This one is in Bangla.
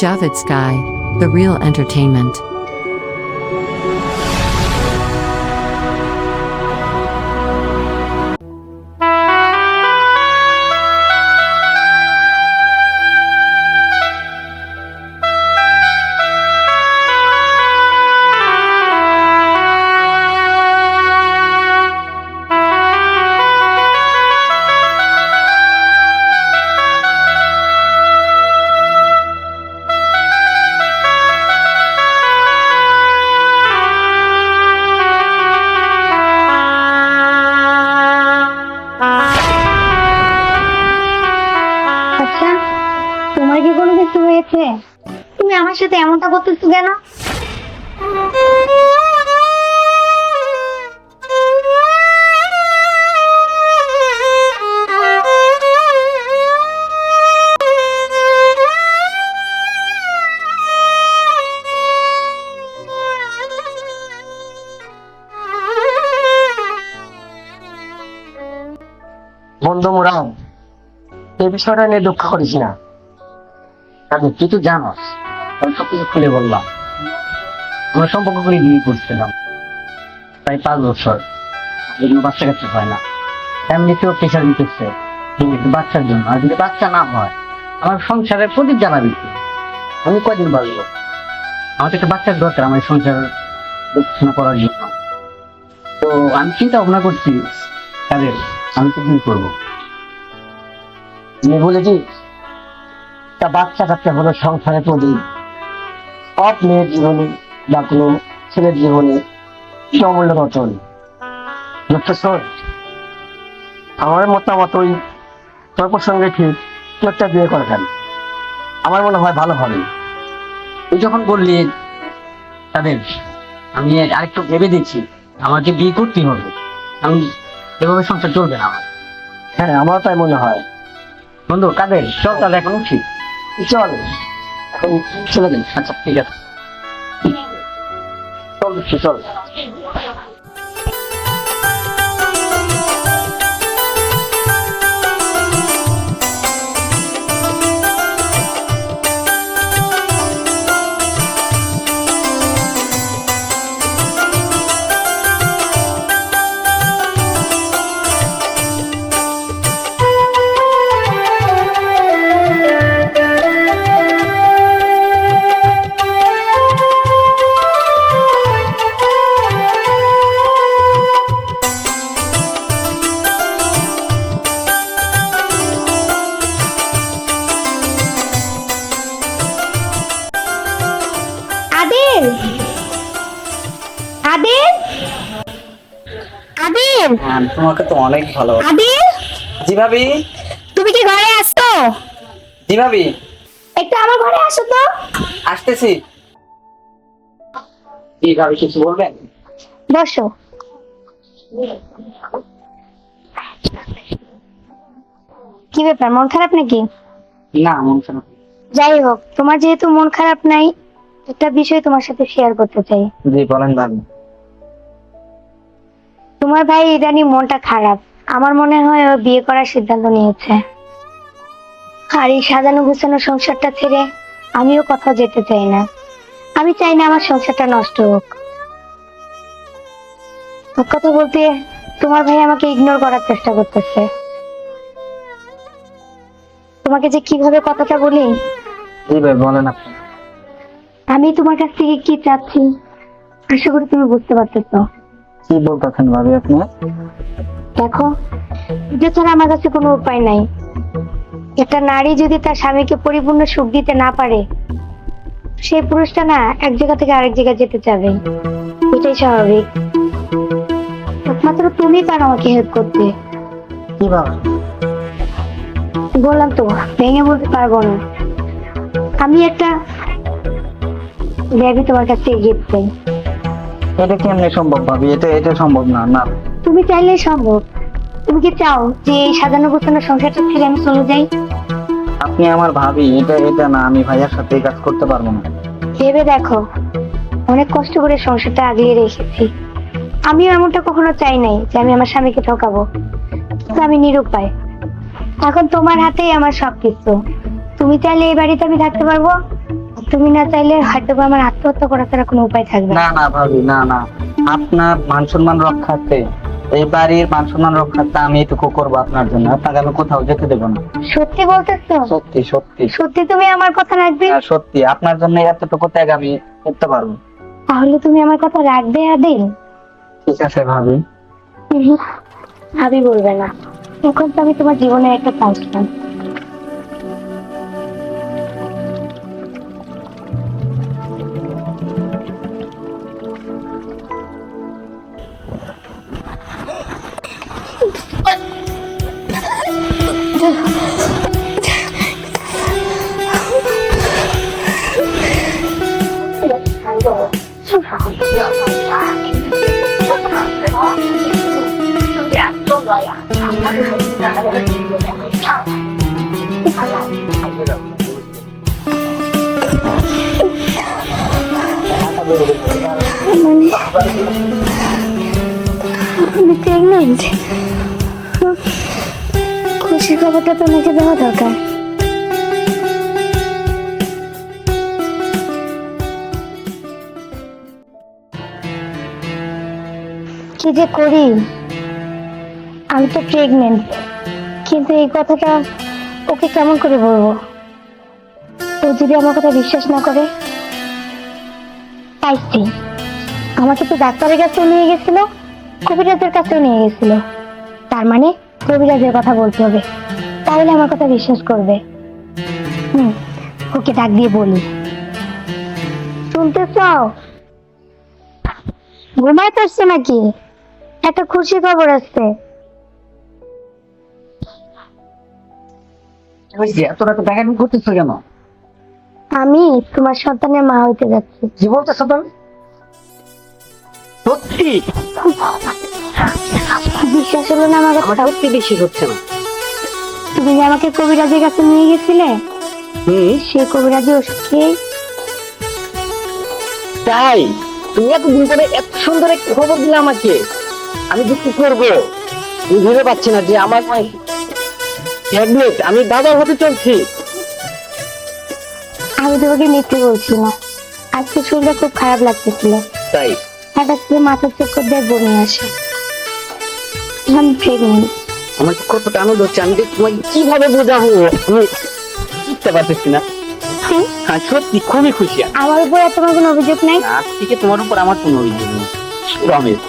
Javed Sky, the real entertainment. আচ্ছা, তোমার কি কোনো কিছু হয়েছে? তুমি আমার সাথে এমনটা করতেছো কেন? বন্ধু মুরাদ, এই বিষয়টা নিয়ে দুঃখ করিস না। কাজে তুই তো জানোস, আমি সবকিছু খুলে বললাম। আমরা সম্পর্ক করে বিয়ে করছিলাম প্রায় 5 বছর, এগুলো বাচ্চা কাচ্চা হয় না। ফ্যামিলিতেও প্রেশার দিতেছে কিন্তু বাচ্চার জন্য। আর যদি বাচ্চা না হয় আমার সংসারের প্রদীপ জ্বালাবি কে? আমি কয়দিন বাঁচবো? আমার তো একটা বাচ্চার দরকার আমার সংসার দেখাশোনা করার জন্য। তো আমি চিন্তা ভাবনা করছি তাদের আমি তো বিয়ে করবো। আমি বলেছি তা বাচ্চা কাচ্চা হলো সংসারের প্রদীপ। সব মেয়ের জীবনে বা কোনো ছেলের জীবনে অমূল্য রতন। বুঝতেছস? আমার মতামত ওই তোর প্রসঙ্গে ঠিক তুই একটা বিয়ে করে ফেল, আমার মনে হয় ভালো হবে। তুই যখন বললি তাদের, আমি আরেকটু ভেবে দেখছি, আমাকে বিয়ে করতেই হবে। আমি এভাবে সংসার চলবে না আমার। হ্যাঁ, আমার তাই মনে হয়। বন্ধু কাদের, চল তাহলে এখন উঠি। চল এখন চলে যাই। আচ্ছা ঠিক আছে, চল চল। আদিল, আদিল, আদিল, তোমাকে তো অনেক ভালো। আদিল, জি ভাবি। তুমি কি ঘরে আসছো? জি ভাবি, একটু আমার ঘরে আসো তো। আসতেছি। জি ভাবি, কিছু বলবেন? বসো। কি ব্যাপার, মন খারাপ নাকি? না, মন খারাপ। যাই হোক, তোমার যেহেতু মন খারাপ নাই, একটা বিষয় তোমার সাথে শেয়ার করতে চাই। জি বলেন ভাবি। তোমার ভাই ইদানিং মনটা খারাপ। আমার মনে হয় ও বিয়ে করার সিদ্ধান্ত নিয়েছে। আর এই সাজানো গুছানো সংসারটা ছেড়ে আমিও কোথাও যেতে চাই না। আমি চাই না আমার সংসারটা নষ্ট হোক। এক কথা বলতে, তোমার ভাই আমাকে ইগনোর করার চেষ্টা করতেছে। তোমাকে যে কিভাবে কথাটা বলি। জি ভাই বলেন আপনি। আমি তোমার কাছ থেকে কি চাচ্ছি আশা করি তুমি বুঝতে পারতেছো। কি বলতেছেন ভাবি আপনি? দেখো, এটা ছাড়া আমার কাছে কোনো উপায় নাই। একটা নারী যদি তার স্বামীকে পরিপূর্ণ সুখ দিতে না পারে, সেই পুরুষটা না এক জায়গা থেকে আরেক জায়গায় যেতে চাবে। এটাই স্বাভাবিক। একমাত্র তুমি পারো আমাকে হেল্প করতে। কিভাবে? বললাম তো, ভেঙে বলতে পারবো না। আমি একটা বেবি তোমার কাছে গিফট চাই। এটা কেমনে সম্ভব ভাবি? এটা সম্ভব না। না, তুমি চাইলেই সম্ভব। তুমি কি চাও যে এই সাজানো গোছানো সংসারটা ছেড়ে আমি চলে যাই? আপনি আমার ভাবি, এটা না, আমি ভাইয়ার সাথে এই কাজ করতে পারবো না। ভেবে দেখো, অনেক কষ্ট করে সংসারটা আগলিয়ে রেখেছি। আমিও এমনটা কখনো চাই নাই যে আমি আমার স্বামীকে ঠকাবো, কিন্তু আমি নিরুপায়। এখন তোমার হাতেই আমার সবকিছু। তুমি চাইলে এই বাড়িতে আমি থাকতে পারবো, তুমি না চাইলে হয়তো বা আমার আত্মহত্যা করার ছাড়া কোনো উপায় থাকবে না। না না ভাবি, না না, আপনার মান সম্মান রক্ষার্থে, এই বাড়ির মান সম্মান রক্ষার্থে আমি এটুকু করবো আপনার জন্য। আপনাকে আমি কোথাও যেতে দেবো না। সত্যি বলতেছো? সত্যি সত্যি সত্যি তুমি আমার কথা রাখবে? হ্যাঁ, সত্যি আপনার জন্য এতটুকু ত্যাগ আমি করতে পারবো। তাহলে তুমি আমার কথা রাখবে আদিল? ঠিক আছে ভাবি। ভাবি বলবে না, এখন তো আমি তোমার জীবনের একটা কনস্ট্যান্ট। আমি প্রেগনেন্ট। খুশির খবরটা তোমাকে দেওয়া দরকার। কি যে করি, আমি তো প্রেগনেন্ট, কিন্তু এই কথাটা ওকে কেমন করে বলবো? ও যদি আমার কথা বিশ্বাস না করে? পাইছি, আমাকে তো ডাক্তারের কাছেও নিয়ে গেছিল, কবিরাজের কাছেও নিয়ে গেছিল। তার মানে কবিরাজের কথা বলতে হবে, তাহলে আমার কথা বিশ্বাস করবে। ওকে ডাক দিয়ে বলি। শুনতে চাও? ঘুমাইতেছে নাকি? একটা খুশি খবর আছে। এত রাতে দেখা করতেছো কেন? আমি তোমার সন্তানের মা হইতে যাচ্ছি। কি বলতেছো তুমি? সত্যি? বিশ্বাস হলো না আমার কথা? সত্যি বিশ্বাস হচ্ছে না। তুমি যে আমাকে কবিরাজের কাছে নিয়ে গেছিলে, সেই কবিরাজি ওষুধ খেয়ে। তাই? তুমি এতদিন পরে এত সুন্দর একটা খবর দিলে আমাকে, আমি কি করবো? আমি ভেবে পাচ্ছি না যে আমার আমি দাদা হতে চলছি। আমি তোমাকে মিথ্যে বলছি না, আজকে শরীরটা খুব খারাপ লাগতেছিল। তাই? হঠাৎ করে মাথার চক্কর দিয়ে বমি আসে। আমি প্রেগনেন্ট। আমার কতটা আনন্দ হচ্ছে, আমি তোমাকে কিভাবে বোঝাবো আমি বুঝতে পারতেছি না। হ্যাঁ সত্যি খুবই খুশি। আমার উপর তোমার কোনো অভিযোগ নাই? আজ থেকে তোমার উপর আমার কোনো অভিযোগ নেই। রমেশ